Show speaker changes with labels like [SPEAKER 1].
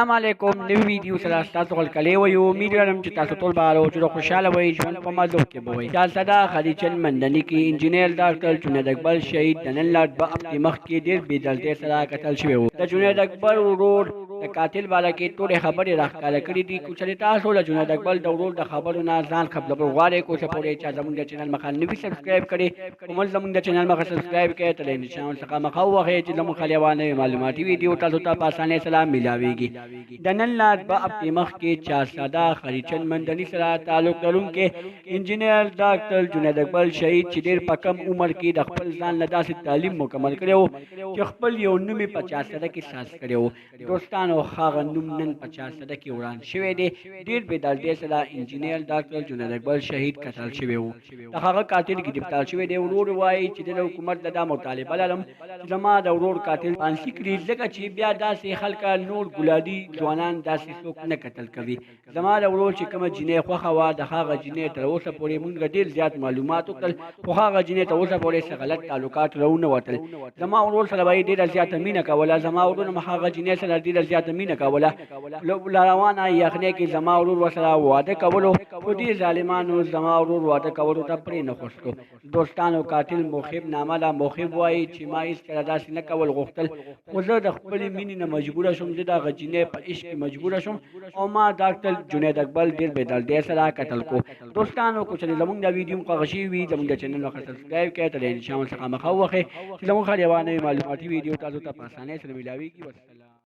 [SPEAKER 1] السلام علیکم نوی ویډیو سره تاسو خپل کلی وایو امید لرم چې تاسو ټول به روغ خوشاله وئ ژوند په مزو کې به وئ شهزاده خلیچند مندني کې انجینر ډاکټر جنید اکبر شهید د نن لا 2 هفتې مخکې ډېر بېدلتۍ سره قتل شوی و د جنید اکبر ورور د قاتل بالا کې ټولې خبرې راښکاره کړي دي کوم چې تاسو له جنید اکبر د ورور د خبرو نه ځان خبرول غواړئ کوم چې پورې چې زموږ د چینل مخه نوي سبسکرایب کړئ کوم زموږ د چینل مخه سبسکرایب کړئ تل نشان څخه مخه وغه چې زموږ خلیوانه معلوماتي ویډیو تاسو ته په اسانۍ سره ملاويږي د نن لا 2 هفتې مخکې شهزاده خلیچند مندني سره تعلق لرونکی انجینر ډاکټر جنید اکبر شهید چې ډېر په کم عمر کې د خپل ځان له داسې تعلیم مکمل کړی و چې خپل یو نوم یې په چارسده کې ساز کړی و دوستانو هغه نوم نن په چارسده کې وران شوی دی ډېر بېدردۍ سره انجینر ډاکټر جنید اکبر شهید قتل شوی و د هغه قاتل ګرفتار شوی دی ورور وایي چې د حکومت د دا مطالبه لرم زما د ورور قاتل پانسي کړي ځکه چې بیا داسې خلک نور ګلادي ځوانان داسې څوک نه قتل کوي زما د ورور چې کومه جینۍ خوښه وه د هغه جینۍ تر اوسه پورې موږ ډېر زیات معلومات وکړل خو هغه جینۍ تر اوسه پورې څه غلط تعلقات راونه وتل زما ورور سره به یې ډېره زیاته مینه کوله زما ورور هم هغه جینۍ سره ډېره زیاته مینه کوله له روانه یخنۍ کې زما ورور ورسره واده کولو خو دې ظالمانو زما ورور واده کولو ته پرې نه خوښتو دوستانو قاتل موخب نامه ده موخب وایي چې ما هېڅکله داسې نه کول غوښتل خو زه د خپلې مینې نه مجبوره شوم زه د هغه جینۍ په عشق کې مجبوره شوم او ما ډاکټر جنید اکبر ډېر بېدردۍ سره قتل کو دوستانو که چېرې زموږ دا ویډیو خوښه شوي وي زموږ د چینل مخه سبسکرایب کړئ تر انشاءالله څخه مخه ووهئ چې زموږ خلیوانه معلوماتي ویډیو تاسو ته په اسانۍ سره ملاویږي